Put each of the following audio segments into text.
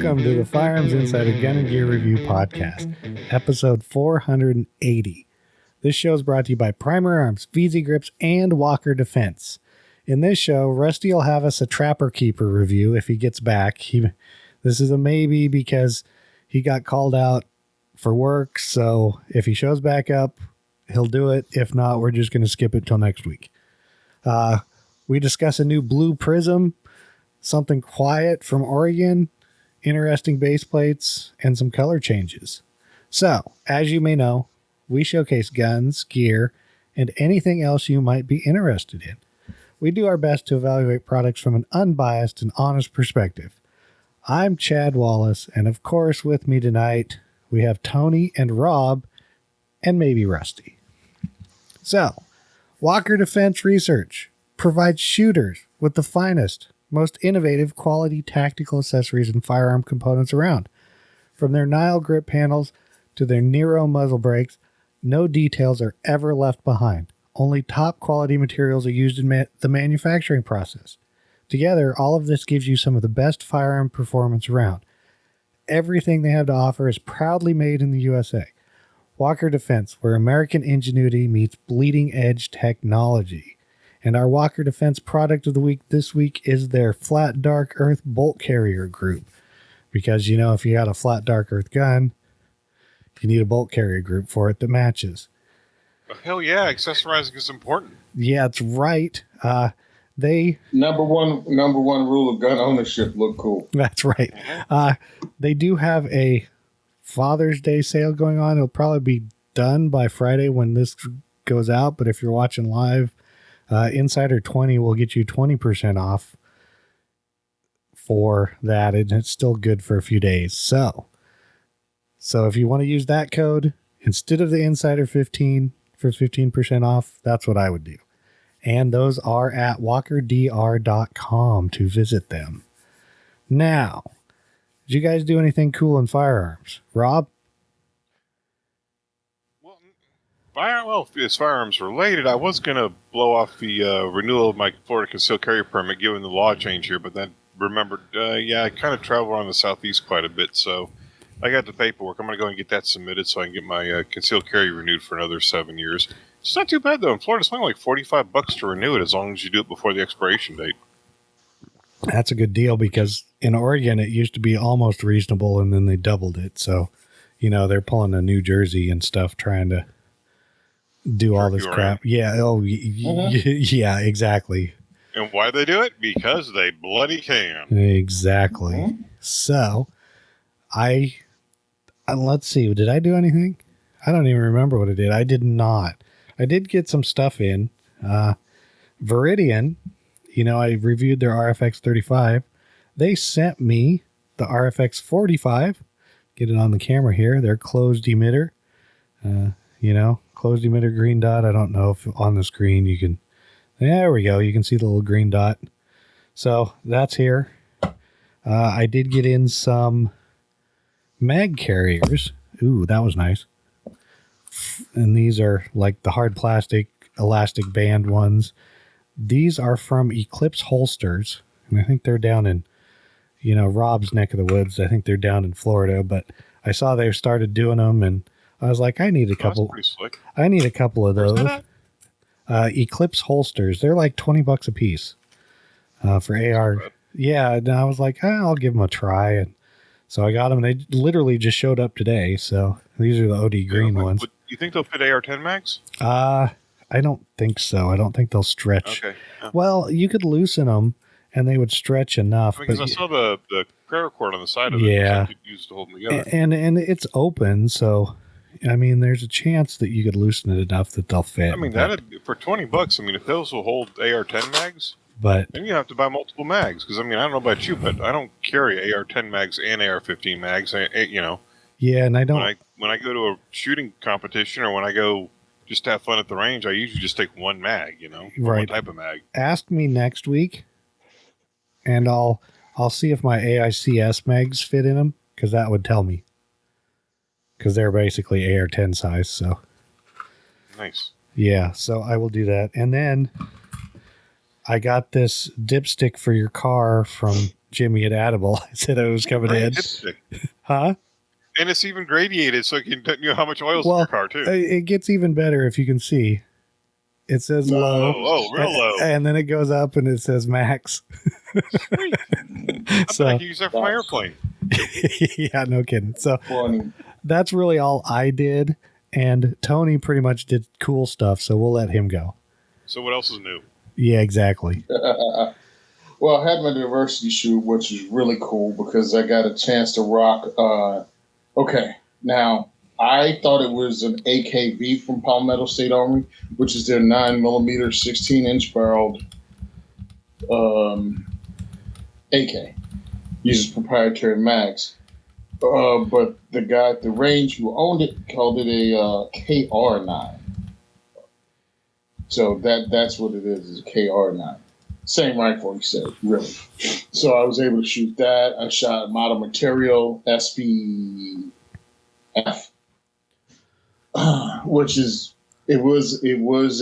Welcome to the Firearms Insider Gun and Gear Review Podcast, episode 480. This show is brought to you by Primer Arms, VZ Grips, and Walker Defense. In this show, Rusty will have us a Trapper Keeper review if he gets back. This is a maybe because he got called out for work, so if he shows back up, he'll do it. If not, we're just going to skip it till next week. We discuss a new blue prism, something quiet from Oregon, interesting base plates, and some color changes. So, as you may know, we showcase guns, gear, and anything else you might be interested in. We do our best to evaluate products from an unbiased and honest perspective. I'm Chad Wallace, and of course with me tonight, we have Tony and Rob, and maybe Rusty. So, Walker Defense Research provides shooters with the finest, most innovative quality tactical accessories and firearm components around. From their Nile grip panels to their Nero muzzle brakes, no details are ever left behind. Only top quality materials are used in the manufacturing process. Together, all of this gives you some of the best firearm performance around. Everything they have to offer is proudly made in the USA. Walker Defense, where American ingenuity meets bleeding edge technology. And our Walker Defense product of the week this week is their Flat Dark Earth Bolt Carrier Group. Because, you know, if you got a Flat Dark Earth gun, you need a bolt carrier group for it that matches. Hell yeah, accessorizing is important. Yeah, that's right. They number one rule of gun ownership: look cool. That's right. They do have a Father's Day sale going on. It'll probably be done by Friday when this goes out. But if you're watching live, Insider 20 will get you 20% off for that, and it's still good for a few days. So if you want to use that code instead of the Insider 15 for 15% off, that's what I would do. And those are at walkerdr.com to visit them. Now, did you guys do anything cool in firearms? Rob? Well, if it's firearms related, I was going to blow off the renewal of my Florida concealed carry permit given the law change here, but then remembered, I kind of travel around the southeast quite a bit, so I got the paperwork. I'm going to go and get that submitted so I can get my concealed carry renewed for another 7 years. It's not too bad, though. In Florida, it's only like $45 to renew it as long as you do it before the expiration date. That's a good deal because in Oregon, it used to be almost reasonable, and then they doubled it. So, you know, they're pulling a New Jersey and stuff trying to do all this crap. Yeah. Oh, yeah, exactly. And why they do it? Because they bloody can. Exactly. So, let's see. Did I do anything? I don't even remember what I did. I did not. I did get some stuff in. Veridian, you know, I reviewed their RFX 35. They sent me the RFX 45. Get it on the camera here. Their closed emitter. Closed emitter green dot. I don't know if on the screen you can. There we go. You can see the little green dot. So that's here. I did get in some mag carriers. Ooh, that was nice. And these are like the hard plastic elastic band ones. These are from Eclipse Holsters. And I think they're down in, Rob's neck of the woods. I think they're down in Florida, but I saw they started doing them and I was like, I need a couple. That's pretty slick. I need a couple of those. Eclipse Holsters. They're like $20 a piece for AR. Yeah. And I was like, I'll give them a try. And so I got them. They literally just showed up today. So these are the OD green ones. Do you think they'll fit AR-10 mags? I don't think so. I don't think they'll stretch. Okay. Yeah. Well, you could loosen them and they would stretch enough. Because I saw the paracord on the side of it. Yeah. You could use to hold them together. And it's open. So, I mean, there's a chance that you could loosen it enough that they'll fit. I mean, for $20, I mean, if those will hold AR-10 mags, but then you have to buy multiple mags. Because, I mean, I don't know about you, but I don't carry AR-10 mags and AR-15 mags, Yeah, and I don't. When I go to a shooting competition or when I go just to have fun at the range, I usually just take one mag, Right. One type of mag. Ask me next week, and I'll see if my AICS mags fit in them, because that would tell me. Because they're basically AR-10 size, so. Nice. Yeah, so I will do that. And then I got this dipstick for your car from Jimmy at Adible. I said it was coming in. Dipstick. Huh? And it's even gradiated so you can know how much oil's in Well, your car, too. it gets even better if you can see. It says low. Oh, real low. And then it goes up and it says max. Sweet. I So, bet I can use that for my airplane. yeah, no kidding. So Funny. that's really all I did. And Tony pretty much did cool stuff. So we'll let him go. So what else is new? Yeah, exactly. Well, I had my diversity shoot, which is really cool because I got a chance to rock. Okay, now I thought it was an AKV from Palmetto State Armory, which is their 9mm, 16-inch barreled AK. Uses proprietary mags. But the guy at the range who owned it called it a KR9. So that's what it is a KR9. Same rifle, he said, really. So I was able to shoot that. I shot model material SPF, which is it was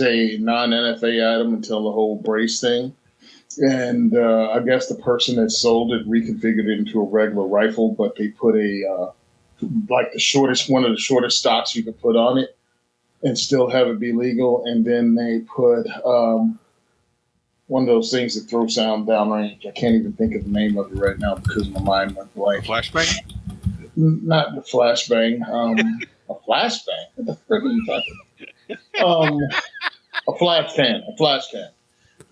a non-NFA item until the whole brace thing. And I guess the person that sold it reconfigured it into a regular rifle, but they put like one of the shortest stocks you could put on it and still have it be legal. And then they put one of those things that throw sound downrange. I can't even think of the name of it right now because my mind went blank. Flashbang? Not the flashbang. A flashbang? What the frick are you talking about? A flash can. A flash can.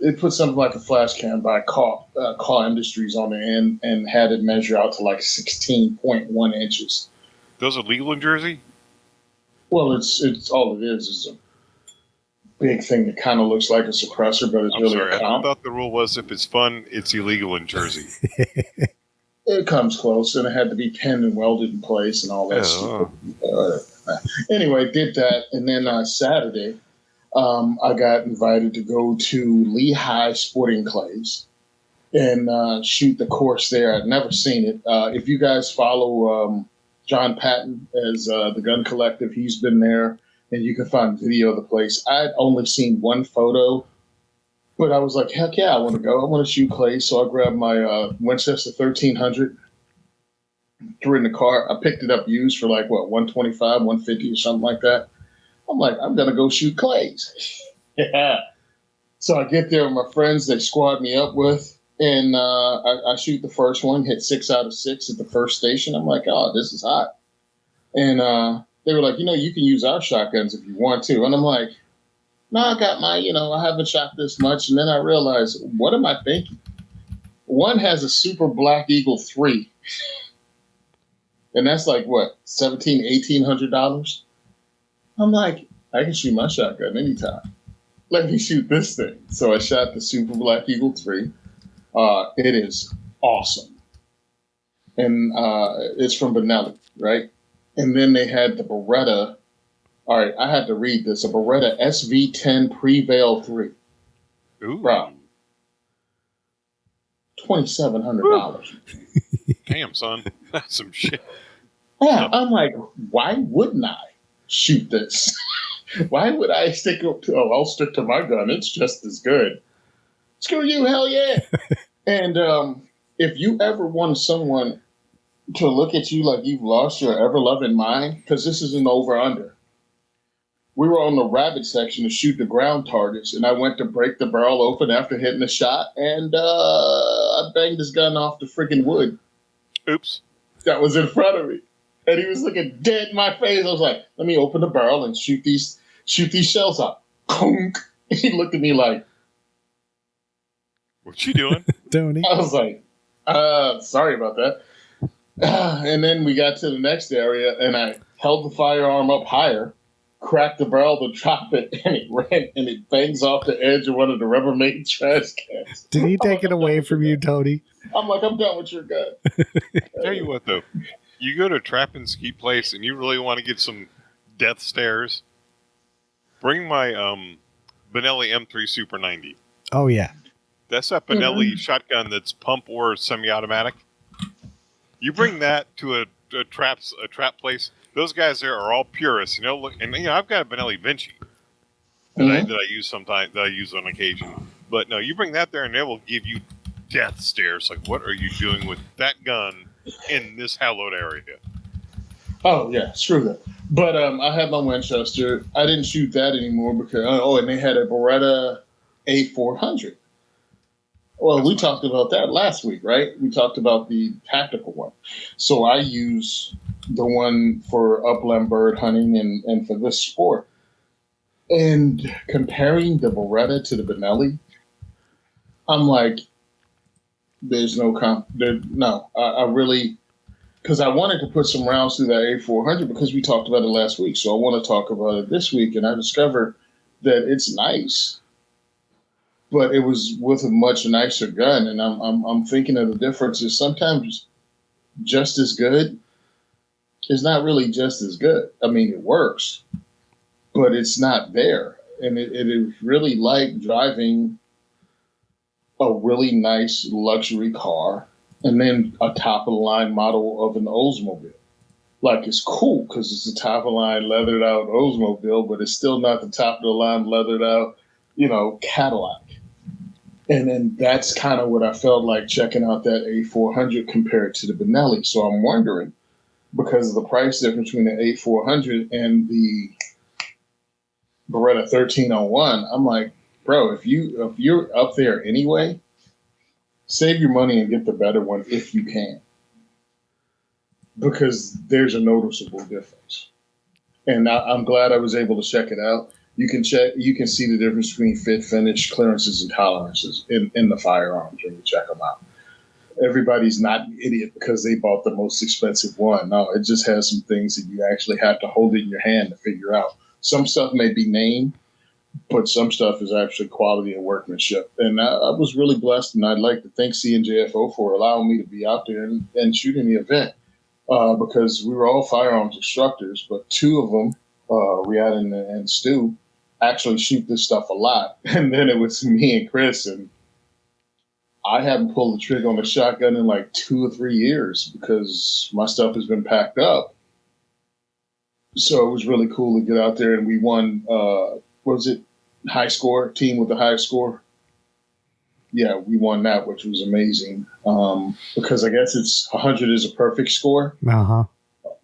It put something like a flash can by Caw Industries on the end and had it measure out to like 16.1 inches. Those are legal in Jersey? Well, it's all it is a big thing that kind of looks like a suppressor, but it's really a comp. I thought the rule was if it's fun, it's illegal in Jersey. It comes close, and it had to be pinned and welded in place and all that stuff. Anyway, did that, and then Saturday, I got invited to go to Lehigh Sporting Clays and shoot the course there. I'd never seen it. If you guys follow John Patton as the Gun Collective, he's been there, and you can find video of the place. I'd only seen one photo, but I was like, heck yeah, I want to go. I want to shoot clays. So I grabbed my Winchester 1300, threw it in the car. I picked it up used for like, what, 125, 150 or something like that. I'm like, I'm going to go shoot clays. Yeah. So I get there with my friends they squad me up with, and I shoot the first one, hit 6 out of 6 at the first station. I'm like, oh, this is hot. And they were like, you can use our shotguns if you want to. And I'm like, no, I got my, I haven't shot this much. And then I realized, what am I thinking? One has a Super Black Eagle 3. And that's like, what, $1,700, $1,800? I'm like, I can shoot my shotgun anytime. Let me shoot this thing. So I shot the Super Black Eagle 3. It is awesome. And it's from Benelli, right? And then they had the Beretta. All right, I had to read this. A Beretta SV10 Prevail 3. Ooh. Bro. $2,700. Damn, son. That's some shit. Yeah, I'm like, why wouldn't I shoot this? Why would I I'll stick to my gun. It's just as good. Screw you, hell yeah. And if you ever want someone to look at you like you've lost your ever-loving mind, because this is an over-under. We were on the rabbit section to shoot the ground targets, and I went to break the barrel open after hitting the shot, and I banged his gun off the freaking wood. Oops. That was in front of me. And he was looking dead in my face. I was like, let me open the barrel and shoot these shells out. He looked at me like, what you doing? Tony. I was like, sorry about that. And then we got to the next area, and I held the firearm up higher, cracked the barrel to drop it, and it bangs off the edge of one of the Rubbermaid trash cans. Did he take it away from you, Tony? I'm like, I'm done with your gun. Tell you what, though. You go to a trap and ski place, and you really want to get some death stares, bring my Benelli M3 Super 90. Oh, yeah. That's that Benelli shotgun that's pump or semi-automatic. You bring that to a trap place. Those guys there are all purists, and I've got a Benelli Vinci that I use sometimes. That I use on occasion. But no, you bring that there and they will give you death stares. Like, what are you doing with that gun in this hallowed area? Oh yeah, screw that. But I had my Winchester. I didn't shoot that anymore because and they had a Beretta A400. Well, we talked about that last week, right? We talked about the tactical one. So I use the one for upland bird hunting and for this sport. And comparing the Beretta to the Benelli, I'm like, there's no I really, because I wanted to put some rounds through that A400 because we talked about it last week. So I want to talk about it this week, and I discovered that it's nice, but it was with a much nicer gun. And I'm thinking of the difference is sometimes just as good is not really just as good. I mean, it works, but it's not there. And it is really like driving a really nice luxury car and then a top of the line model of an Oldsmobile. Like, it's cool because it's a top of the line leathered out Oldsmobile, but it's still not the top of the line leathered out, Cadillac. And then that's kind of what I felt like checking out that A400 compared to the Benelli. So I'm wondering, because of the price difference between the A400 and the Beretta 1301, I'm like, bro, if you're up there anyway, save your money and get the better one if you can, because there's a noticeable difference. And I'm glad I was able to check it out. You can see the difference between fit, finish, clearances, and tolerances in the firearms when you check them out. Everybody's not an idiot because they bought the most expensive one. No, it just has some things that you actually have to hold in your hand to figure out. Some stuff may be named, but some stuff is actually quality and workmanship. And I was really blessed, and I'd like to thank CNJFO for allowing me to be out there and shooting the event because we were all firearms instructors, but two of them, Rhiannon and Stu, actually shoot this stuff a lot. And then it was me and Chris, and I haven't pulled the trigger on a shotgun in like 2 or 3 years because my stuff has been packed up. So it was really cool to get out there, and we won, high score, team with the highest score? Yeah, we won that, which was amazing because I guess it's 100 is a perfect score. Uh-huh.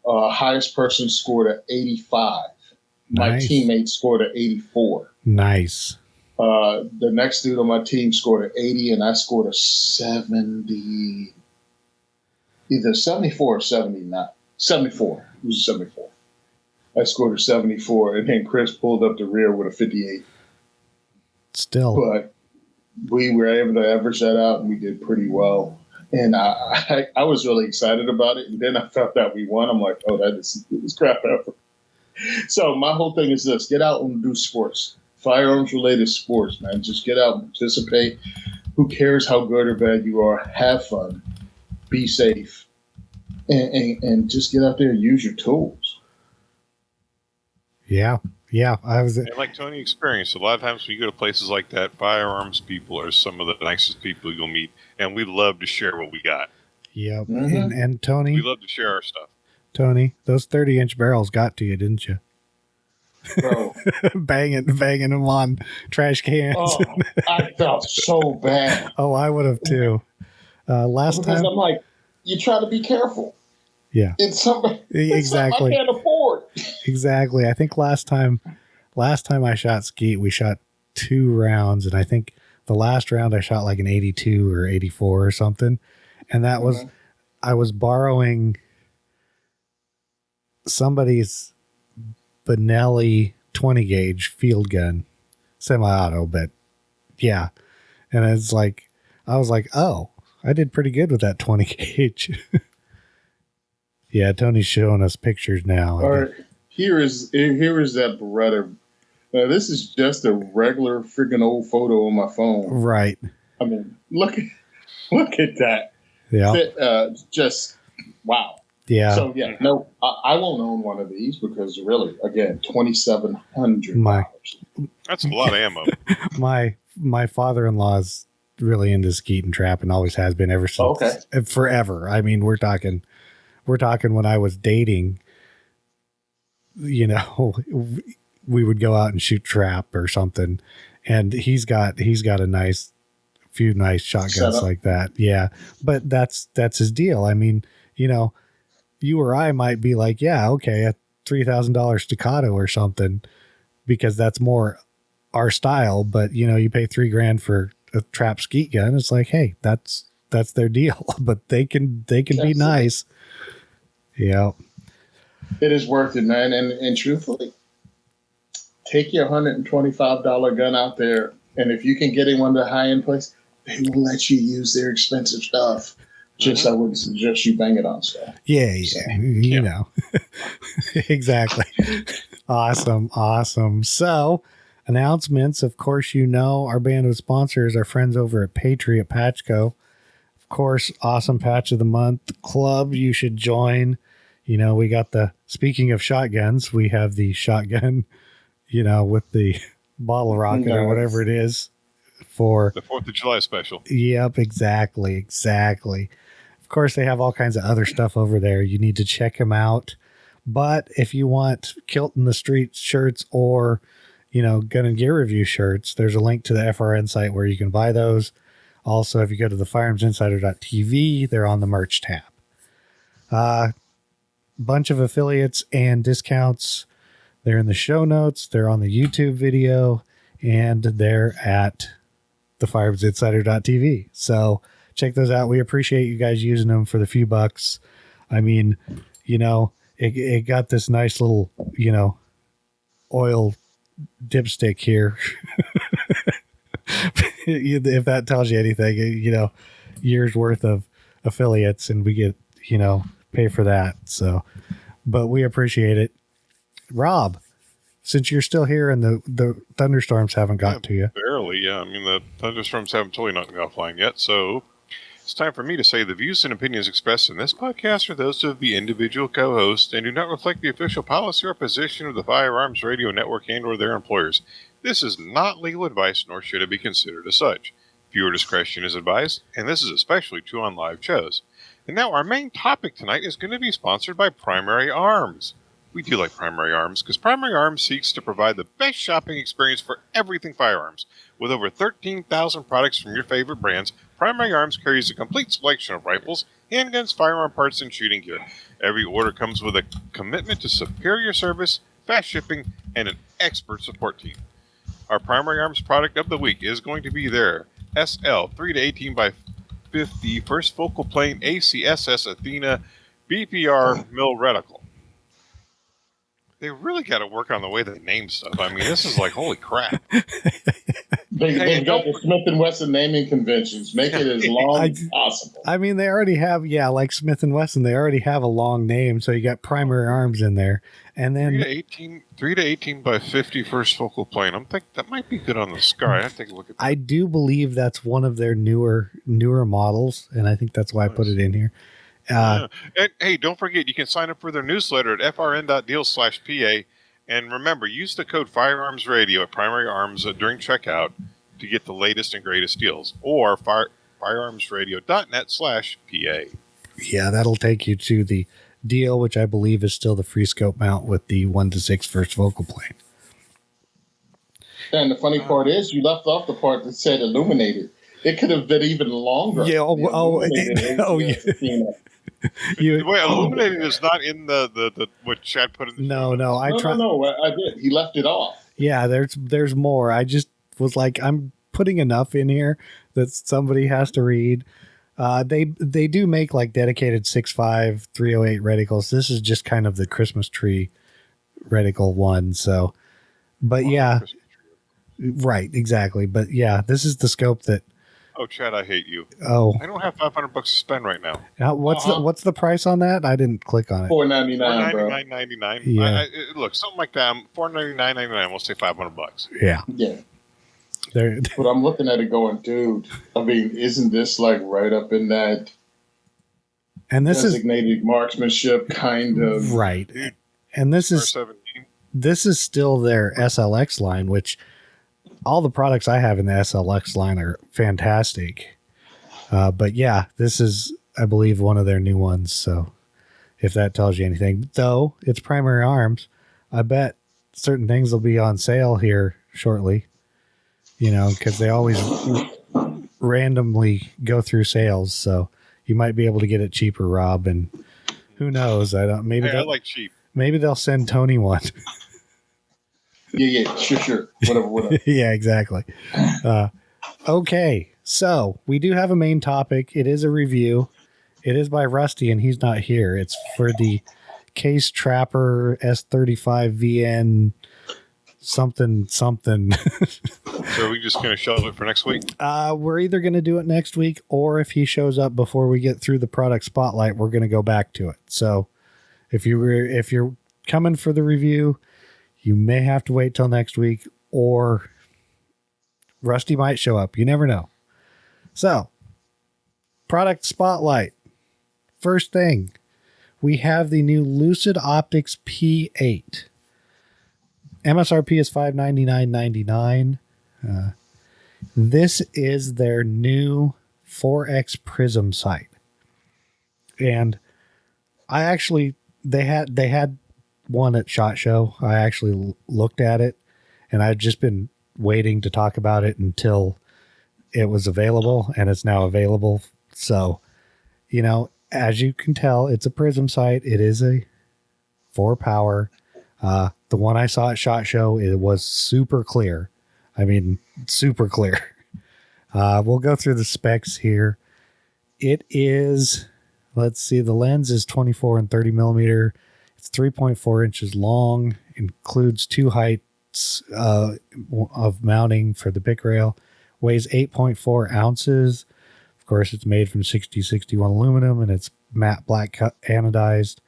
Highest person scored at 85. Nice. My teammate scored at 84. Nice. The next dude on my team scored at 80, and I scored a 70, either 74 or 79. 74. It was 74. I scored a 74, and then Chris pulled up the rear with a 58. Still. But we were able to average that out, and we did pretty well. And I was really excited about it. And then I found out we won. I'm like, oh, that is crap effort. So my whole thing is this: get out and do sports, firearms-related sports, man. Just get out and participate. Who cares how good or bad you are? Have fun, be safe, and just get out there and use your tools. Yeah. And like Tony experienced, a lot of times when you go to places like that, firearms people are some of the nicest people you'll meet, and we love to share what we got. Yep. Mm-hmm. And Tony, we love to share our stuff. Tony, those 30-inch barrels got to you, didn't you? Bro, banging them on trash cans. Oh, I felt so bad. Oh, I would have too. Last because time, I'm like, you try to be careful. Yeah. It's something Exactly. I can't afford. Exactly. I think last time I shot skeet, we shot 2 rounds, and I think the last round I shot like an 82 or 84 or something. And that was, I was borrowing somebody's Benelli 20 gauge field gun, semi-auto, but yeah. And it's like, I was like, oh, I did pretty good with that 20 gauge. Yeah, Tony's showing us pictures now. All right, here is that Beretta. This is just a regular freaking old photo on my phone. Right. I mean, look at that. Yeah. Just wow. Yeah. So yeah, no, I won't own one of these because really, again, $2,700. That's a lot of ammo. My father-in-law is really into skeet and trap and always has been ever since. Forever. I mean, we're talking when I was dating, we would go out and shoot trap or something. and he's got a few nice shotguns Setup. like that. Yeah, but that's his deal. I mean, you or I might be like, yeah, okay, a $3,000 staccato or something, because that's more our style. But you pay $3,000 for a trap skeet gun. It's like, hey, that's their deal. But they can be nice. Yeah, It is worth it, man. And truthfully, take your $125 gun out there, and if you can get in one of the high end places, they will let you use their expensive stuff. Just I wouldn't suggest you bang it on stuff. Yeah, you know. Exactly. Awesome. So, announcements. Of course, our band of sponsors are friends over at Patriot Patch Co. Of course, awesome Patch of the Month club. You should join. We got speaking of shotguns, we have the shotgun, with the bottle rocket or whatever it is for the 4th of July special. Yep, exactly. Of course, they have all kinds of other stuff over there. You need to check them out. But if you want Kilt in the Street shirts or, Gun and Gear Review shirts, there's a link to the FRN site where you can buy those. Also, if you go to the firearmsinsider.tv, they're on the merch tab. Bunch of affiliates and discounts. They're in the show notes. They're on the YouTube video, and they're at the firearmsinsider.tv. So check those out. We appreciate you guys using them for the few bucks. I mean, it got this nice little, oil dipstick here. If that tells you anything, years worth of affiliates, and we get, pay for that. So, but we appreciate it. Rob, since you're still here and the thunderstorms haven't got to you. Barely, yeah. I mean, the thunderstorms haven't totally knocked me offline yet, so it's time for me to say the views and opinions expressed in this podcast are those of the individual co-host and do not reflect the official policy or position of the Firearms Radio Network and or their employers. This is not legal advice, nor should it be considered as such. Viewer discretion is advised, and this is especially true on live shows. And now our main topic tonight is going to be sponsored by Primary Arms. We do like Primary Arms because Primary Arms seeks to provide the best shopping experience for everything firearms. With over 13,000 products from your favorite brands, Primary Arms carries a complete selection of rifles, handguns, firearm parts, and shooting gear. Every order comes with a commitment to superior service, fast shipping, and an expert support team. Our Primary Arms product of the week is going to be their SL 3-18 by 50 First Focal Plane ACSS Athena BPR Mill Reticle. They really got to work on the way they name stuff. I mean, this is like, holy crap. They've got the Smith & Wesson naming conventions. Make it as long as possible. I mean, they already have, like Smith & Wesson, they already have a long name, so you got Primary Arms in there. And then 3-18 by 50 First Focal Plane. I'm thinking that might be good on the SCAR. I have to take a look at that. I do believe that's one of their newer models, and I think that's why I put it in here. And hey, don't forget, you can sign up for their newsletter at frn.deal/PA. And remember, use the code Firearms Radio at Primary Arms during checkout to get the latest and greatest deals. Or firearmsradio.net/PA. Yeah, that'll take you to the deal, which I believe is still the free scope mount with the 1-6 First Focal Plane. And the funny part is, you left off the part that said illuminated. It could have been even longer. Yeah. Wait, illuminated is not in the what Chad put in the No, I did. He left it off. Yeah, there's more. I just was like, I'm putting enough in here that somebody has to read. They do make like dedicated 6.5 308 reticles. This is just kind of the Christmas tree reticle one. So, but yeah, right, exactly. But yeah, this is the scope that. Oh, Chad, I hate you. Oh, I don't have $500 to spend right now. What's the price on that? I didn't click on it. $499, bro. $499.99. Yeah. Look, something like that. $499.99. We'll say $500. Yeah. But I'm looking at it going, dude. I mean, isn't this like right up in that? And this designated marksmanship kind of right. And this is still their SLX line, which. All the products I have in the SLX line are fantastic. But yeah, this is, I believe, one of their new ones. So if that tells you anything, though it's Primary Arms, I bet certain things will be on sale here shortly. because they always randomly go through sales. So you might be able to get it cheaper, Rob. And who knows? I like cheap. Maybe they'll send Tony one. Yeah, sure. Whatever. Yeah, exactly. Okay, so we do have a main topic. It is a review. It is by Rusty, and he's not here. It's for the Case Trapper S35 VN something. So are we just going to shove it for next week? We're either going to do it next week, or if he shows up before we get through the product spotlight, we're going to go back to it. So if you're coming for the review, you may have to wait till next week, or Rusty might show up. You never know. So, product spotlight. First thing, we have the new Lucid Optics P8. MSRP is $599.99. This is their new 4X prism sight. And they had one at SHOT Show. I actually looked at it, and I'd just been waiting to talk about it until it was available, and it's now available. So, as you can tell, it's a prism sight. It is a 4-power. The one I saw at SHOT Show, it was super clear. I mean, super clear. We'll go through the specs here. It is, let's see, the lens is 24 and 30 millimeter. It's 3.4 inches long, includes 2 heights of mounting for the pick rail, weighs 8.4 ounces. Of course, it's made from 6061 aluminum, and it's matte black anodized.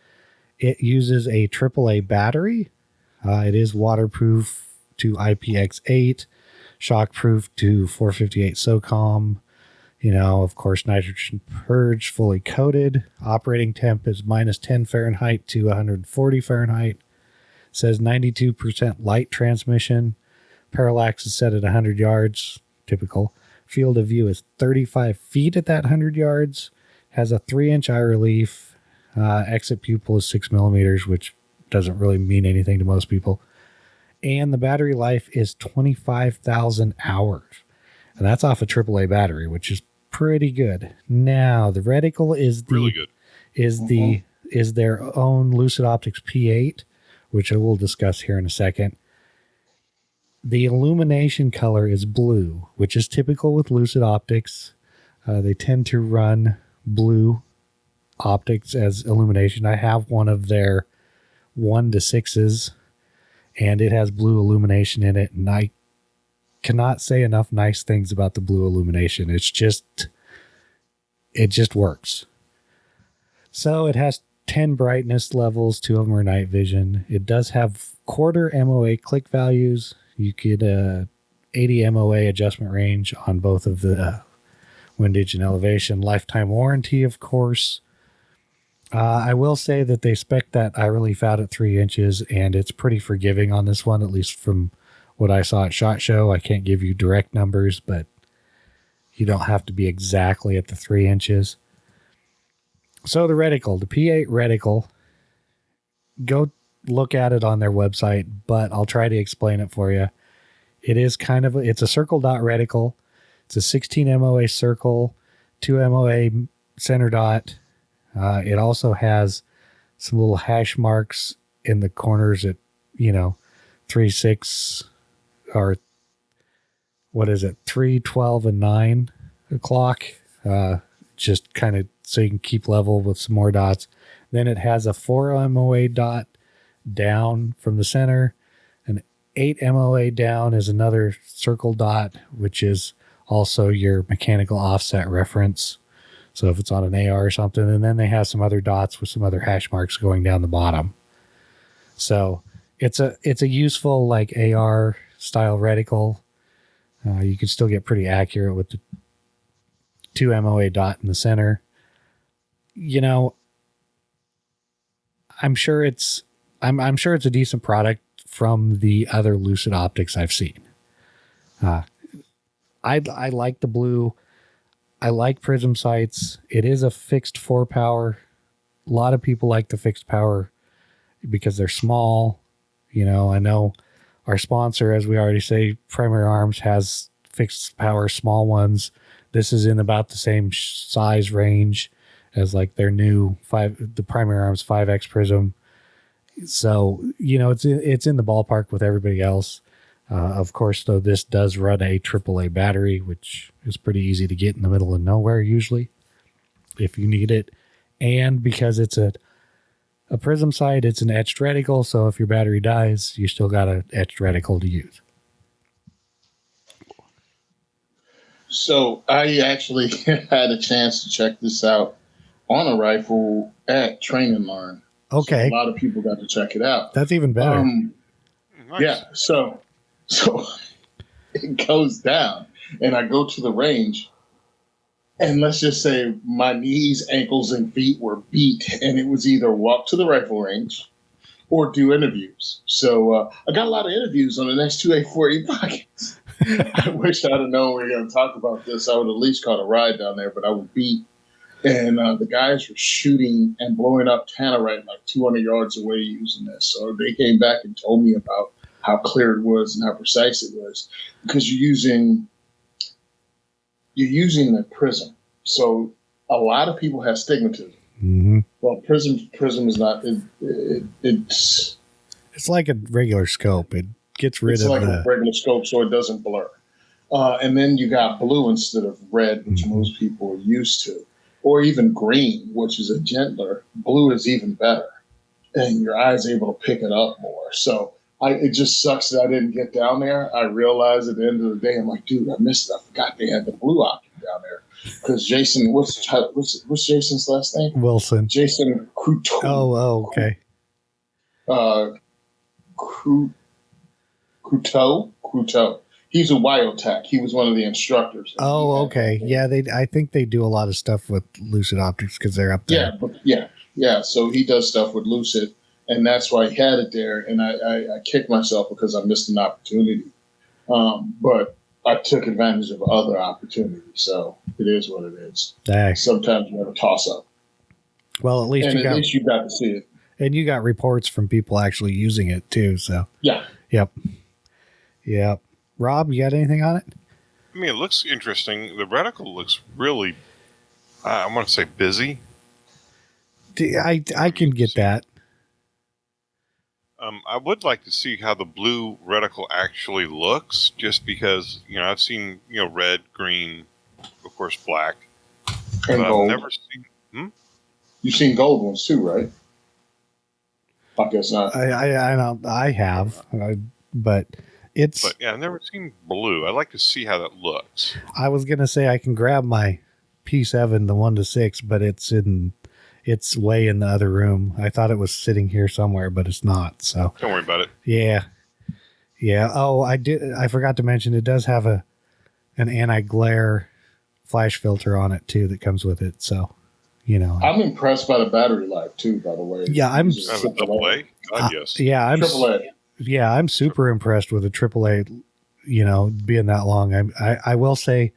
It uses a AAA battery. It is waterproof to IPX8, shockproof to 458 SOCOM. Of course, nitrogen purge, fully coated. Operating temp is -10 Fahrenheit to 140 Fahrenheit. Says 92% light transmission. Parallax is set at 100 yards, typical. Field of view is 35 feet at that 100 yards. Has a 3-inch eye relief. Exit pupil is 6 millimeters, which doesn't really mean anything to most people. And the battery life is 25,000 hours. And that's off a AAA battery, which is pretty good. Now, the reticle is really good. Is their own Lucid Optics P8, which I will discuss here in a second. The illumination color is blue, which is typical with Lucid Optics. They tend to run blue optics as illumination. I have one of their 1-6s, and it has blue illumination in it, and I cannot say enough nice things about the blue illumination. It just works. So it has 10 brightness levels, 2 of them are night vision. It does have quarter MOA click values. You get a 80 MOA adjustment range on both of the windage and elevation. Lifetime warranty, of course. I will say that they spec that eye relief out at 3 inches, and it's pretty forgiving on this one, at least from what I saw at SHOT Show. I can't give you direct numbers, but you don't have to be exactly at the 3 inches. So the reticle, the P8 reticle, go look at it on their website, but I'll try to explain it for you. It is it's a circle dot reticle. It's a 16 MOA circle, 2 MOA center dot. It also has some little hash marks in the corners at, 3, 6, or what is it, 3, 12, and 9 o'clock. Just kind of so you can keep level with some more dots. Then it has a 4 MOA dot down from the center. An 8 MOA down is another circle dot, which is also your mechanical offset reference. So if it's on an AR or something, and then they have some other dots with some other hash marks going down the bottom. So it's a useful like AR style reticle. You can still get pretty accurate with the 2 MOA dot in the center. I'm sure it's a decent product from the other Lucid Optics I've seen. I like the blue. I like prism sights. It is a fixed 4-power. A lot of people like the fixed power because they're small. I know our sponsor, as we already say, Primary Arms, has fixed power small ones. This is in about the same size range as like their new the Primary Arms 5X Prism. So, it's in the ballpark with everybody else. Of course, though, this does run a AAA battery, which is pretty easy to get in the middle of nowhere usually if you need it. And because it's a prism sight, it's an etched reticle. So if your battery dies, you still got an etched reticle to use. So I actually had a chance to check this out on a rifle at Train and Learn. Okay. So a lot of people got to check it out. That's even better. Nice. Yeah. So it goes down, and I go to the range, and let's just say my knees, ankles, and feet were beat, and it was either walk to the rifle range or do interviews. So I got a lot of interviews on the next 2 A40 pockets. I wish I'd have known we were going to talk about this. I would at least caught a ride down there, but I was beat. And the guys were shooting and blowing up tannerite like 200 yards away using this. So they came back and told me about how clear it was and how precise it was, because you're using the prism. So a lot of people have stigmatism. Mm-hmm. Well, prism is not. It's like a regular scope. It gets rid of a regular scope, so it doesn't blur. And then you got blue instead of red, which most people are used to, or even green, which is a gentler. Blue is even better, and your eye's able to pick it up more. So it just sucks that I didn't get down there. I realized at the end of the day, I'm like, dude, I missed it. I forgot they had the blue option down there. Because Jason, what's Jason's last name? Wilson. Jason Cruteau. Oh, okay. Cruteau. He's a Wyotac. He was one of the instructors. Oh, okay. Yeah, I think they do a lot of stuff with Lucid Optics because they're up there. Yeah. So he does stuff with Lucid, and that's why he had it there. And I kicked myself because I missed an opportunity. But I took advantage of other opportunities. So it is what it is. Dang. Sometimes you have a toss up. Well, at least you got to see it. And you got reports from people actually using it too. So yeah. Yep. Rob, you got anything on it? I mean, it looks interesting. The reticle looks really, I want to say busy. I can get that. I would like to see how the blue reticle actually looks, just because, I've seen, red, green, of course, black. And gold. I've never seen... You've seen gold ones too, right? I guess not. I know I have, but it's... But yeah, I've never seen blue. I'd like to see how that looks. I was going to say I can grab my P7, the 1-6, but it's way in the other room. I thought it was sitting here somewhere, but it's not. So don't worry about it. Yeah. Oh, I forgot to mention it does have an anti-glare flash filter on it too that comes with it. So, I'm impressed by the battery life too. By the way, yeah, I'm AAA. Yes. Yeah, I'm AAA. Yeah, I'm super impressed with a AAA. Being that long. I will say.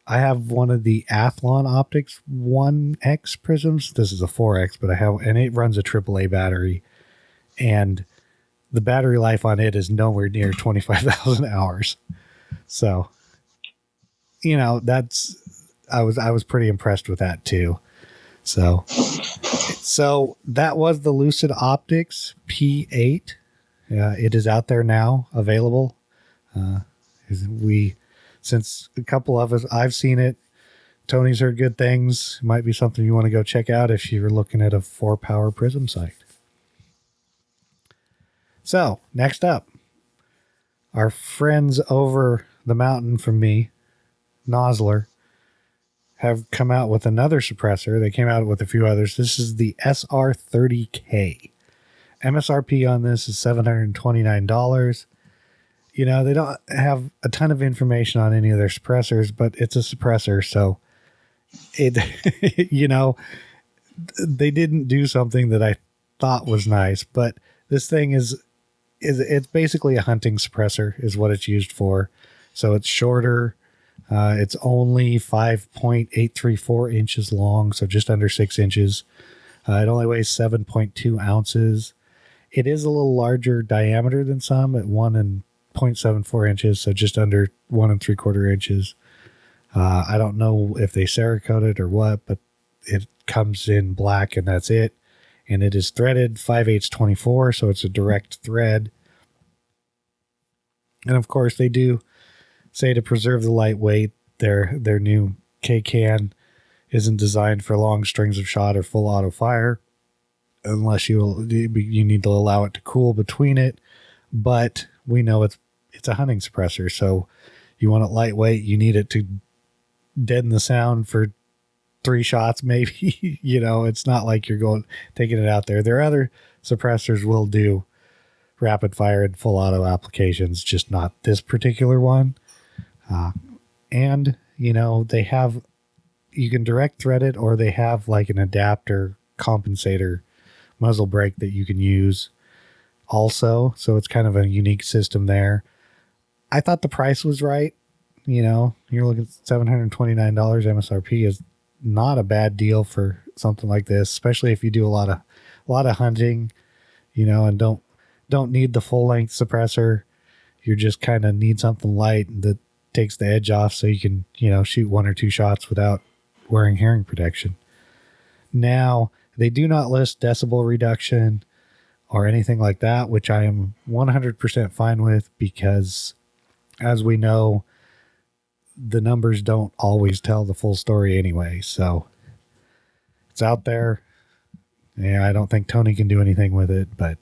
I have one of the Athlon Optics 1X prisms. This is a 4X, but and it runs a AAA battery, and the battery life on it is nowhere near 25,000 hours. So, I was pretty impressed with that too. So that was the Lucid Optics P8. It is out there now, available. Since a couple of us, I've seen it. Tony's heard good things. It might be something you want to go check out if you're looking at a 4-power prism sight. So, next up, our friends over the mountain from me, Nosler, have come out with another suppressor. They came out with a few others. This is the SR30K. MSRP on this is $729. They don't have a ton of information on any of their suppressors, but it's a suppressor. So they didn't do something that I thought was nice, but this thing it's basically a hunting suppressor is what it's used for. So it's shorter. It's only 5.834 inches long. So just under 6 inches. It only weighs 7.2 ounces. It is a little larger diameter than some at 1 0.74 inches, so just under 1 3/4 inches. I don't know if they Cerakote it or what, but it comes in black and that's it. And it is threaded 5/8 24, so it's a direct thread. And of course, they do say to preserve the lightweight, their new K-Can isn't designed for long strings of shot or full auto fire, unless you need to allow it to cool between it. But we know it's a hunting suppressor, so you want it lightweight. You need it to deaden the sound for 3 shots, maybe. It's not like you're taking it out there. There are other suppressors will do rapid fire and full auto applications, just not this particular one. And they have, you can direct thread it, or they have like an adapter compensator muzzle brake that you can use also. So it's kind of a unique system there. I thought the price was right. You're looking at $729 MSRP is not a bad deal for something like this, especially if you do a lot of hunting, and don't need the full length suppressor. You just kind of need something light that takes the edge off so you can, shoot 1 or 2 shots without wearing hearing protection. Now, they do not list decibel reduction or anything like that, which I am 100% fine with, because as we know, the numbers don't always tell the full story anyway. So it's out there. Yeah, I don't think Tony can do anything with it, but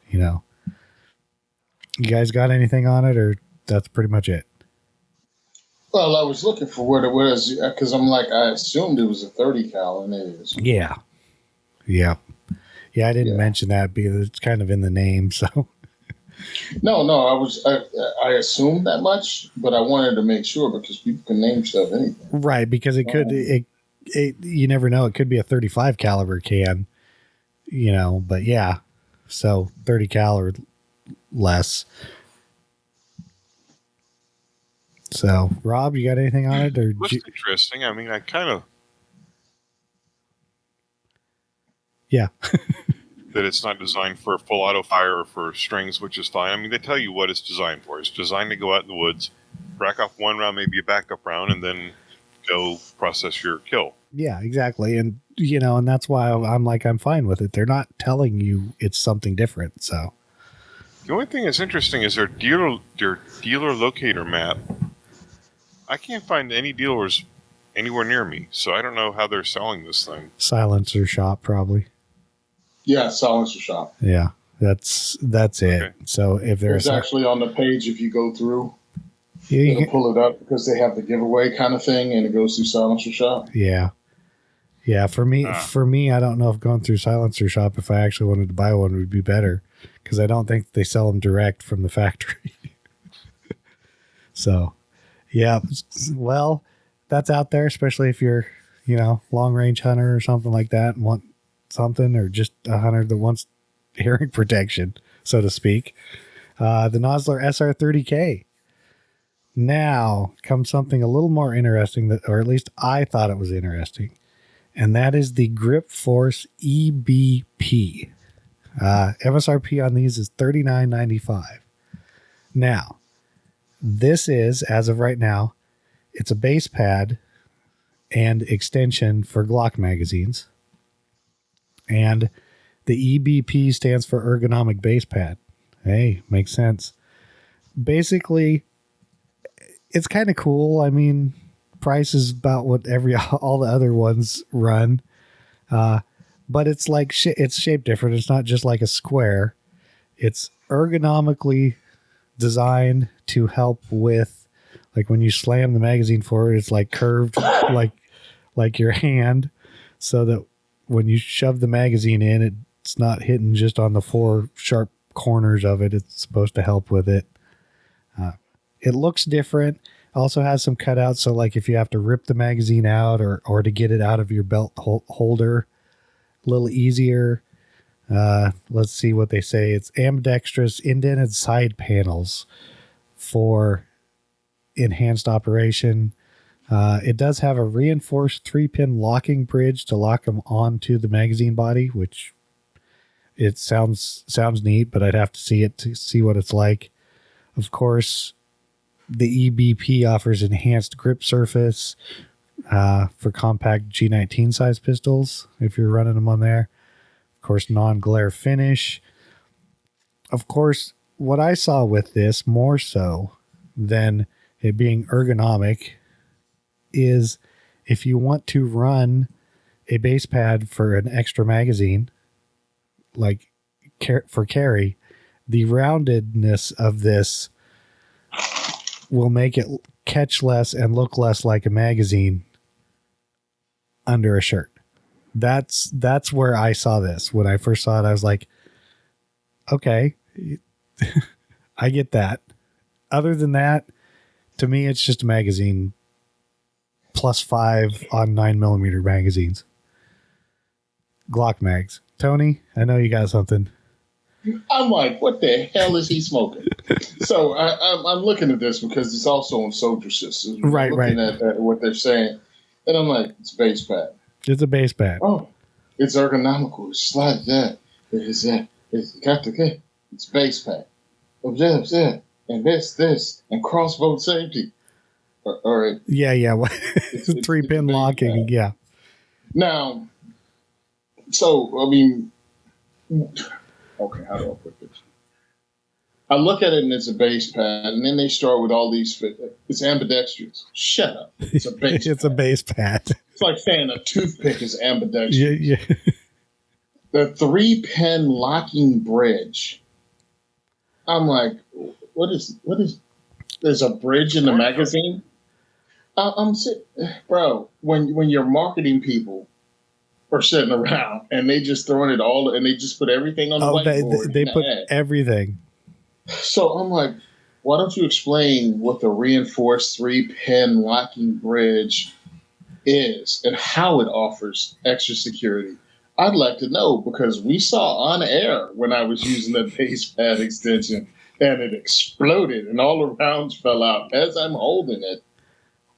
you guys got anything on it, or that's pretty much it? Well, I was looking for what it was, because I'm like, I assumed it was a 30 cal, and it is. Yeah. I didn't mention that because it's kind of in the name. So no, I assumed that much, but I wanted to make sure, because people can name stuff anything. Right, because it could, you never know. It could be a 35 caliber can, but yeah. So 30 cal or less. So, Rob, you got anything on it? It looks interesting. I mean, I kind of... Yeah. that it's not designed for full auto fire or for strings, which is fine. I mean, they tell you what it's designed for. It's designed to go out in the woods, rack off 1 round, maybe a backup round, and then go process your kill. Yeah, exactly. And, and that's why I'm fine with it. They're not telling you it's something different, so... The only thing that's interesting is their dealer locator map. I can't find any dealers anywhere near me, so I don't know how they're selling this thing. Silencer shop, probably. Yeah, silencer shop. Yeah, that's it. Okay. So if there's actually on the page, if you go through, you can pull it up, because they have the giveaway kind of thing, and it goes through silencer shop. Yeah. For me, I don't know if going through silencer shop, if I actually wanted to buy one, would be better, because I don't think they sell them direct from the factory. So, yeah, well, that's out there, especially if you're, long range hunter or something like that, and want something, or just a hunter that wants hearing protection, so to speak. The Nosler SR30K. Now comes something a little more interesting, or at least I thought it was interesting. And that is the Grip Force EBP. MSRP on these is $39.95. Now, this is, as of right now, it's a base pad and extension for Glock magazines. And the EBP stands for ergonomic base pad. Hey, makes sense. Basically, it's kind of cool. I mean, price is about what all the other ones run. But it's like, it's shaped different. It's not just like a square. It's ergonomically designed to help with, like, when you slam the magazine forward, it's like curved, like your hand, so that when you shove the magazine in, it's not hitting just on the 4 sharp corners of it. It's supposed to help with it. It looks different. Also has some cutouts, so like if you have to rip the magazine out or to get it out of your belt holder, a little easier. Let's see what they say. It's ambidextrous indented side panels for enhanced operation. It does have a reinforced 3-pin locking bridge to lock them onto the magazine body, which it sounds neat, but I'd have to see it to see what it's like. Of course, the EBP offers enhanced grip surface for compact G19 size pistols, if you're running them on there. Of course, non-glare finish. Of course, what I saw with this more so than it being ergonomic is if you want to run a base pad for an extra magazine, like for carry, the roundedness of this will make it catch less and look less like a magazine under a shirt. That's where I saw this. When I first saw it, I was like, okay, I get that. Other than that, to me, it's just a magazine +5 on 9mm magazines. Glock mags. Tony, I know you got something. I'm like, what the hell is he smoking? So I'm looking at this because it's also on Soldier Systems. Right, looking at what they're saying. And I'm like, it's base pad. It's a base pad. Oh, it's ergonomical. It's slide that. It's that. It's got the it's base pad. Observe that. And this. And crossbow safety. All right. Yeah. It's 3-pin locking. Pad. Yeah. Now, so, I mean, okay, how do I put this? I look at it and it's a base pad, and then they start with all these. It's ambidextrous. Shut up. It's a base It's pad. a base pad. It's like saying a toothpick is ambidextrous. Yeah. The 3-pin locking bridge. I'm like, what is? There's a bridge in the magazine? I'm sitting, bro, when your marketing people are sitting around and they just throwing it all and they just put everything on the whiteboard. They put everything. So I'm like, why don't you explain what the reinforced 3-pin locking bridge is and how it offers extra security? I'd like to know, because we saw on air when I was using the base pad extension and it exploded and all the rounds fell out as I'm holding it.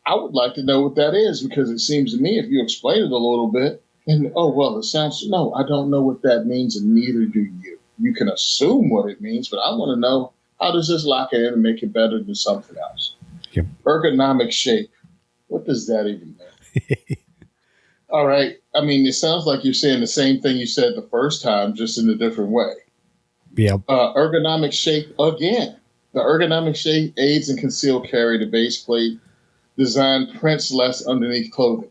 I would like to know what that is, because it seems to me if you explain it a little bit and, oh, well, it sounds, no, I don't know what that means and neither do you. You can assume what it means, but I want to know, how does this lock it in and make it better than something else? Yep. Ergonomic shape. What does that even mean? All right. I mean, it sounds like you're saying the same thing you said the first time, just in a different way. Yeah. Ergonomic shape again. The ergonomic shape aids and conceal carry. The base plate design prints less underneath clothing.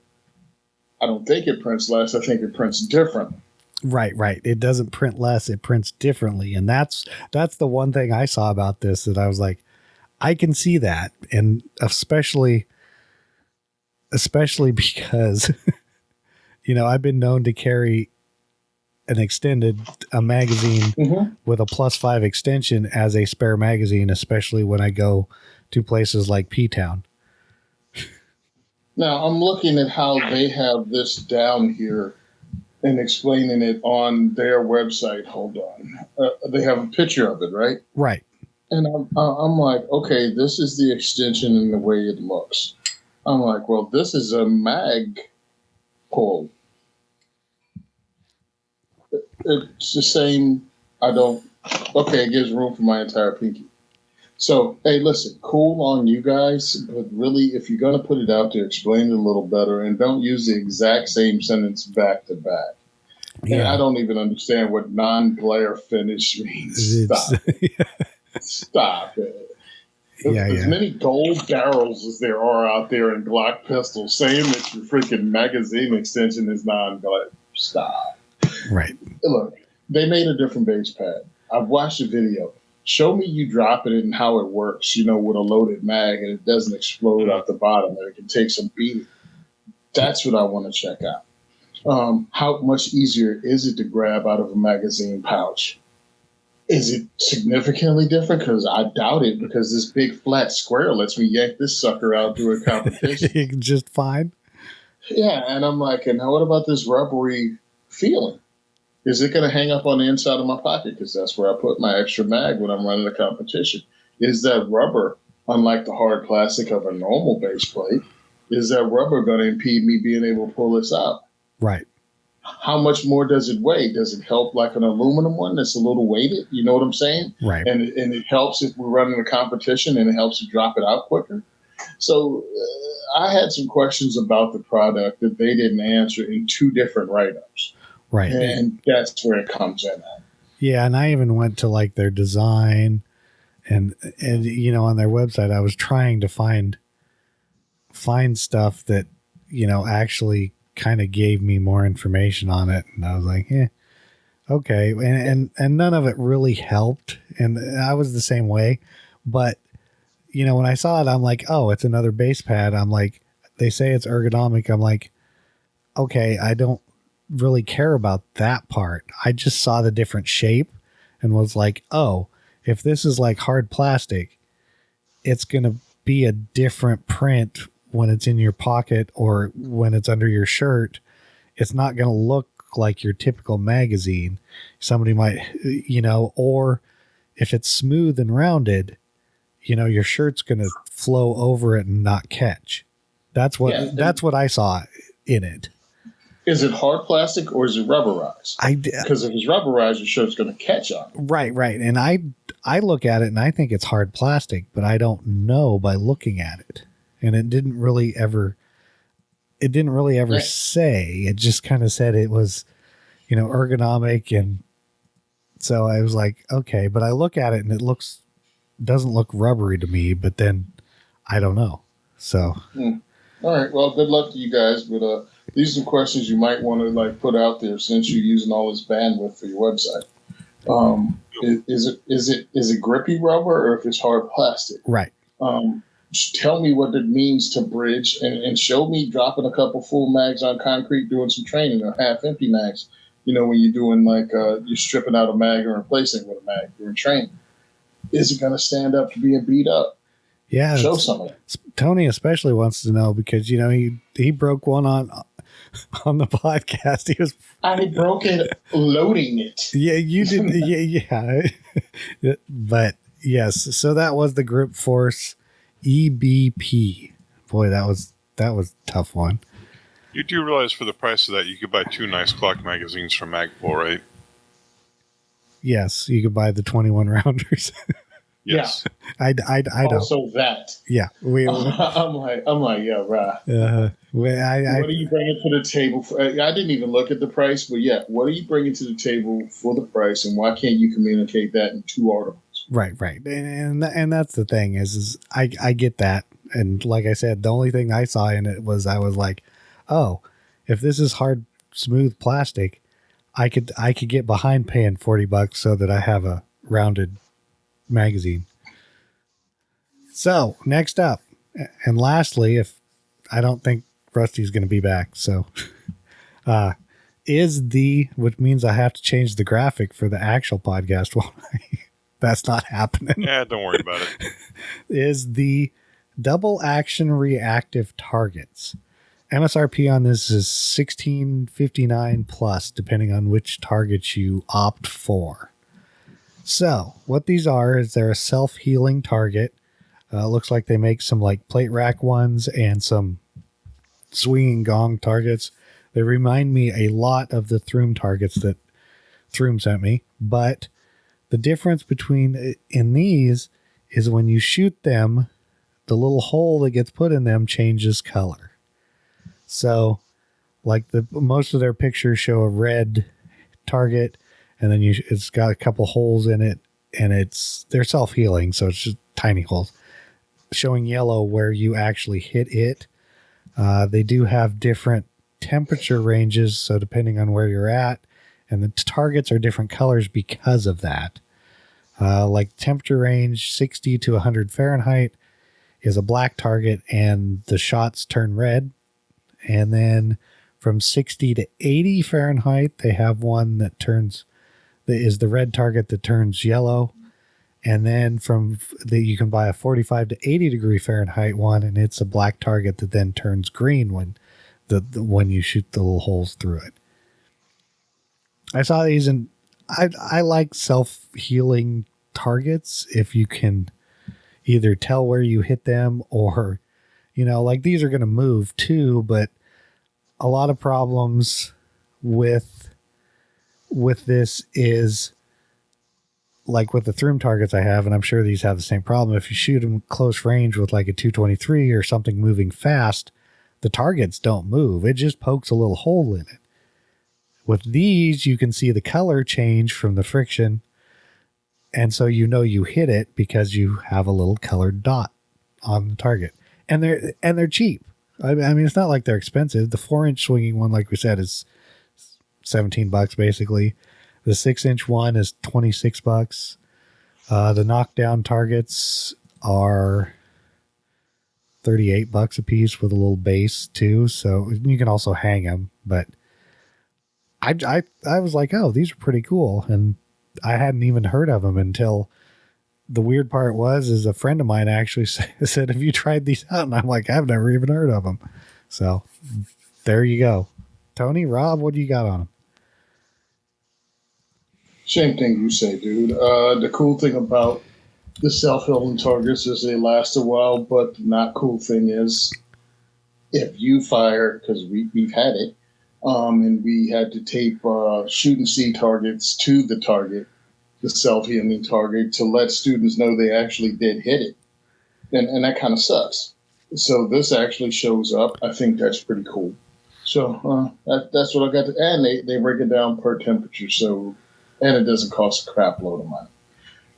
I don't think it prints less. I think it prints differently. Right. It doesn't print less. It prints differently. And that's the one thing I saw about this that I was like, I can see that. And especially because, I've been known to carry a magazine with a +5 extension as a spare magazine, especially when I go to places like P-Town. Now, I'm looking at how they have this down here and explaining it on their website. Hold on. They have a picture of it, right? Right. And I'm like, okay, this is the extension and the way it looks. I'm like, well, this is a mag pull. It's the same. It gives room for my entire pinky. So, hey, listen, cool on you guys, but really, if you're going to put it out there, explain it a little better and don't use the exact same sentence back to back. Yeah. And I don't even understand what non-glare finish means. Stop it. As many gold barrels as there are out there in Glock pistols saying that your freaking magazine extension is non-glare. Stop. Right. Look, they made a different base pad. I've watched the video. Show me you dropping it and how it works, with a loaded mag and it doesn't explode out the bottom and it can take some beating. That's what I want to check out. How much easier is it to grab out of a magazine pouch? Is it significantly different? Because I doubt it, because this big flat square lets me yank this sucker out through a competition. Just fine. Yeah, and I'm like, and what about this rubbery feeling? Is it going to hang up on the inside of my pocket? Because that's where I put my extra mag when I'm running a competition. Is that rubber, unlike the hard plastic of a normal base plate, is that rubber going to impede me being able to pull this out? Right. how much more does it weigh? Does it help like an aluminum one that's a little weighted? You know what I'm saying? Right. And it helps if we're running a competition, and it helps to drop it out quicker. So I had some questions about the product that they didn't answer in 2 different write-ups. Right. And that's where it comes in at. Yeah, and I even went to like their design and you know, on their website I was trying to find stuff that, you know, actually kind of gave me more information on it, and I was like, okay, and none of it really helped, and I was the same way. But you know, when I saw it, I'm like, oh, it's another base pad. I'm like, they say it's ergonomic. I'm like, okay, I don't really care about that part. I just saw the different shape and was like, oh, if this is like hard plastic, it's going to be a different print when it's in your pocket or when it's under your shirt. It's not going to look like your typical magazine. Somebody might, you know, or if it's smooth and rounded, you know, your shirt's going to flow over it and not catch. That's what I saw in it. Is it hard plastic or is it rubberized? Because if it's rubberized, your shirt's going to catch on it. Right. And I look at it and I think it's hard plastic, but I don't know by looking at it. And it didn't really ever say. It just kind of said it was, you know, ergonomic. And so I was like, okay, but I look at it and it doesn't look rubbery to me, but then I don't know. So. All right. Well, good luck to you guys. But these are some questions you might want to like put out there since you're using all this bandwidth for your website. Is it grippy rubber or if it's hard plastic? Right. Tell me what it means to bridge and show me dropping a couple full mags on concrete doing some training or half empty mags. You know, when you're doing like you're stripping out a mag and replacing with a mag during training. Is it going to stand up to being beat up? Yeah. Show some of it. Tony especially wants to know because, you know, he broke one on the podcast. I broke it loading it. Yeah, you did. Yeah. But yes, so that was the Grip Force EBP. Boy, that was a tough one. You do realize for the price of that, you could buy 2 nice clock magazines from Magpul, right? Yes, you could buy the 21 rounders. Yes. Yeah. I don't. Also that. Yeah. I'm like, yeah, right. What are you bringing to the table? I didn't even look at the price, but yeah, what are you bringing to the table for the price, and why can't you communicate that in 2 articles? Right. And that's the thing is I get that. And like I said, the only thing I saw in it was I was like, oh, if this is hard, smooth plastic, I could get behind paying $40 so that I have a rounded magazine. So next up, and lastly, if I don't think Rusty's going to be back, so which means I have to change the graphic for the actual podcast. Well, that's not happening. Yeah, don't worry about it. Is the double action reactive targets. MSRP on this is $16.59 plus, depending on which targets you opt for. So what these are is they're a self-healing target. Looks like they make some like plate rack ones and some swinging gong targets. They remind me a lot of the Throom targets that Throom sent me. But the difference in these is when you shoot them, the little hole that gets put in them changes color. So like most of their pictures show a red target, and then it's got a couple holes in it, and they're self-healing, so it's just tiny holes showing yellow where you actually hit it. They do have different temperature ranges, so depending on where you're at, and the targets are different colors because of that. Like temperature range 60 to 100 Fahrenheit is a black target, and the shots turn red. And then from 60 to 80 Fahrenheit, they have one that is the red target that turns yellow. And then you can buy a 45 to 80 degree Fahrenheit one, and it's a black target that then turns green when you shoot the little holes through it. I saw these, and I like self-healing targets if you can either tell where you hit them, or, you know, like these are going to move too, but a lot of problems with this is like with the Thrum targets I have, and I'm sure these have the same problem. If you shoot them close range with like a 223 or something moving fast, the targets don't move. It just pokes a little hole in it. With these, you can see the color change from the friction. And so you hit it because you have a little colored dot on the target. And they're cheap. I mean, it's not like they're expensive. The 4-inch swinging one, like we said, is $17 basically. The 6-inch one is $26. The knockdown targets are $38 a piece with a little base too. So you can also hang them. But I was like, oh, these are pretty cool, and I hadn't even heard of them until the weird part is a friend of mine actually said, have you tried these out? And I'm like, I've never even heard of them. So there you go. Tony, Rob, what do you got on them? Same thing you say, dude. The cool thing about the self-healing targets is they last a while, but the not cool thing is if you fire, because we've had it, and we had to tape shoot and see targets to the target, the self-healing target, to let students know they actually did hit it. And that kind of sucks. So this actually shows up. I think that's pretty cool. So that's what I got to, and they break it down per temperature. So, and it doesn't cost a crap load of money.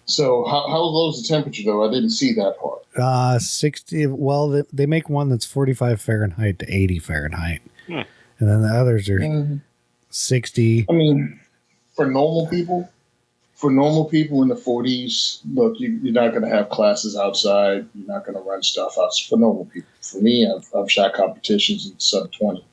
So how low is the temperature though? I didn't see that part. 60. Well, they make one that's 45 Fahrenheit to 80 Fahrenheit. And then the others are 60. I mean, for normal people in the 40s, look, you're not going to have classes outside. You're not going to run stuff out for normal people. For me, I've shot competitions in sub 20.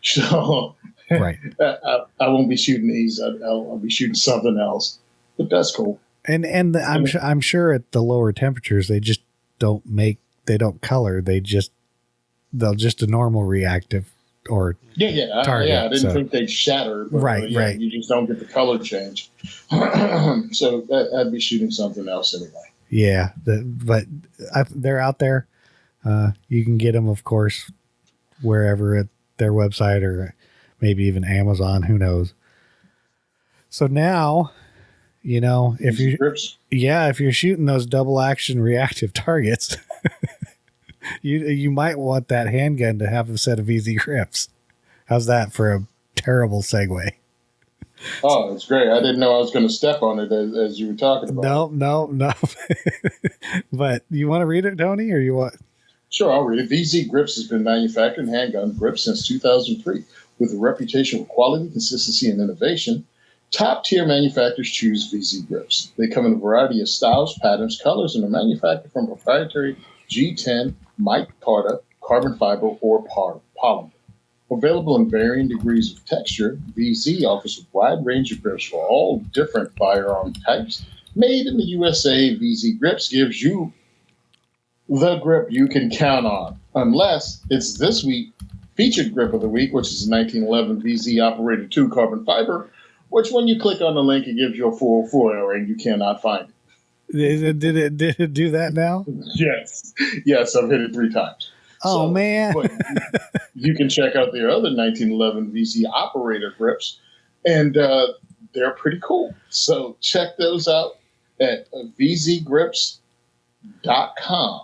So right. I won't be shooting these. I'll be shooting something else. But that's cool. And I'm sure at the lower temperatures, they just don't color. They'll just a normal reactive. Or target, I didn't think they'd shatter. But, right. You just don't get the color change. So I'd be shooting something else anyway. Yeah, but they're out there. You can get them, of course, wherever at their website or maybe even Amazon. Who knows? So now, if you're shooting those double action reactive targets. You might want that handgun to have a set of easy grips. How's that for a terrible segue? Oh, it's great. I didn't know I was going to step on it as you were talking about. No. But you want to read it, Tony, or you want? Sure, I'll read it. VZ Grips has been manufacturing handgun grips since 2003 with a reputation for quality, consistency, and innovation. Top-tier manufacturers choose VZ Grips. They come in a variety of styles, patterns, colors, and are manufactured from proprietary G10 micarta, carbon fiber, or polymer. Available in varying degrees of texture, VZ offers a wide range of grips for all different firearm types. Made in the USA, VZ Grips gives you the grip you can count on, unless it's this week featured grip of the week, which is a 1911 VZ Operator 2 carbon fiber, which when you click on the link, it gives you a 404 error and you cannot find it. Did it do that now? Yes, I've hit it 3 times. Oh, man. But you can check out their other 1911 VZ Operator grips, and they're pretty cool. So check those out at vzgrips.com.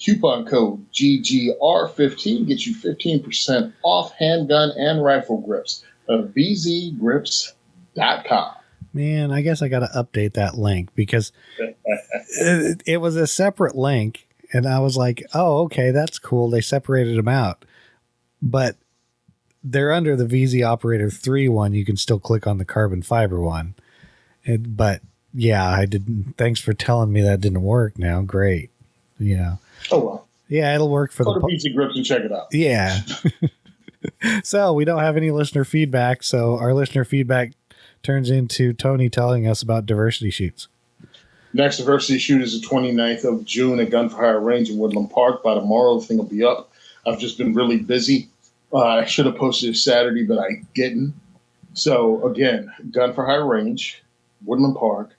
Coupon code GGR15 gets you 15% off handgun and rifle grips at vzgrips.com. Man, I guess I got to update that link because it was a separate link. And I was like, oh, okay, that's cool. They separated them out. But they're under the VZ Operator 3 one. You can still click on the carbon fiber one. But yeah, I didn't. Thanks for telling me that didn't work now. Great. Oh, well. Yeah, it'll work for Go to VZ Grips and check it out. Yeah. So we don't have any listener feedback. So our listener feedback turns into Tony telling us about diversity shoots. Next diversity shoot is the 29th of June at Gun for Hire Range in Woodland Park. By tomorrow, the thing will be up. I've just been really busy. I should have posted it Saturday, but I didn't. So, again, Gun for Hire Range, Woodland Park,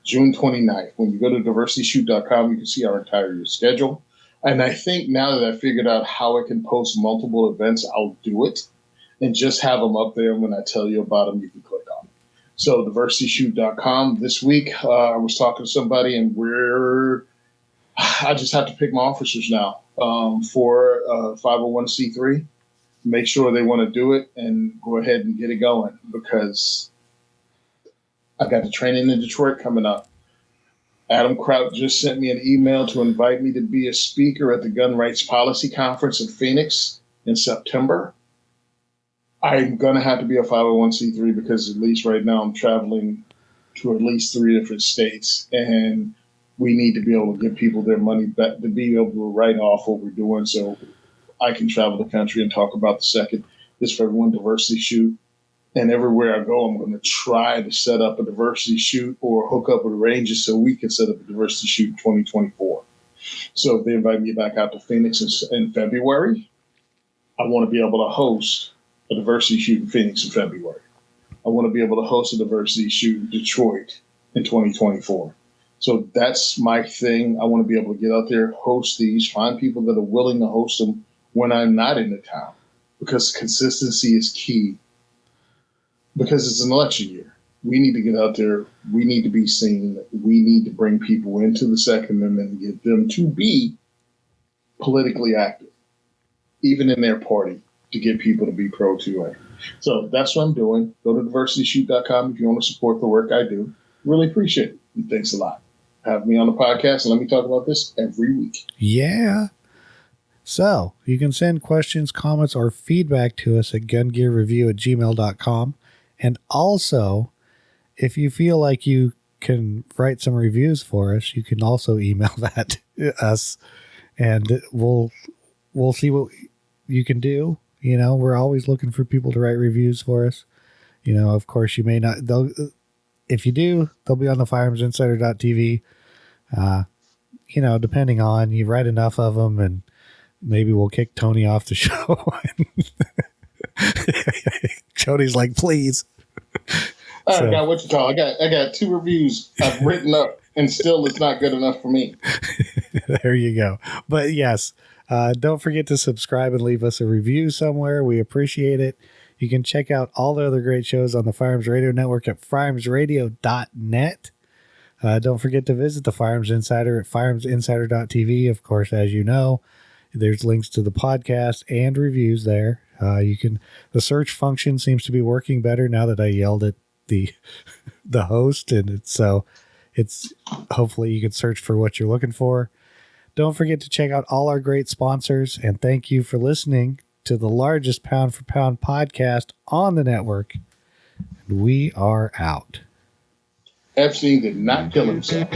June 29th. When you go to diversityshoot.com, you can see our entire year schedule. And I think now that I figured out how I can post multiple events, I'll do it. and just have them up there. And when I tell you about them, you can click on them. So diversityshoot.com. This week, I was talking to somebody, and I just have to pick my officers now for 501c3. Make sure they want to do it and go ahead and get it going, because I got the training in Detroit coming up. Adam Kraut just sent me an email to invite me to be a speaker at the Gun Rights Policy Conference in Phoenix in September. I'm going to have to be a 501c3 because at least right now I'm traveling to at least 3 different states, and we need to be able to give people their money back, to be able to write off what we're doing so I can travel the country and talk about the second. This for everyone diversity shoot. And everywhere I go, I'm going to try to set up a diversity shoot or hook up with ranges so we can set up a diversity shoot in 2024. So if they invite me back out to Phoenix in February, I want to be able to host a diversity shoot in Phoenix in February. I want to be able to host a diversity shoot in Detroit in 2024. So that's my thing. I want to be able to get out there, host these, find people that are willing to host them when I'm not in the town, because consistency is key. Because it's an election year. We need to get out there. We need to be seen. We need to bring people into the Second Amendment and get them to be politically active, even in their party, to get people to be pro-2A. So that's what I'm doing. Go to diversityshoot.com if you want to support the work I do. Really appreciate it. And thanks a lot. Have me on the podcast and let me talk about this every week. Yeah. So you can send questions, comments, or feedback to us at gungearreview@gmail.com. And also, if you feel like you can write some reviews for us, you can also email that to us, and we'll see what you can do. You know, we're always looking for people to write reviews for us. You know, of course, you may not. If you do, they'll be on the firearmsinsider.tv. You know, depending on, you write enough of them, and maybe we'll kick Tony off the show. Jody's like, please. I got what you call. I got 2 reviews I've written up, and still it's not good enough for me. There you go. But yes, don't forget to subscribe and leave us a review somewhere. We appreciate it. You can check out all the other great shows on the Firearms Radio Network at firearmsradio.net. Don't forget to visit the Firearms Insider at firearmsinsider.tv. Of course, as you know, there's links to the podcast and reviews there. The search function seems to be working better now that I yelled at the host, and it's hopefully you can search for what you're looking for. Don't forget to check out all our great sponsors, and thank you for listening to the largest pound for pound podcast on the network. We are out. Epstein did not kill himself.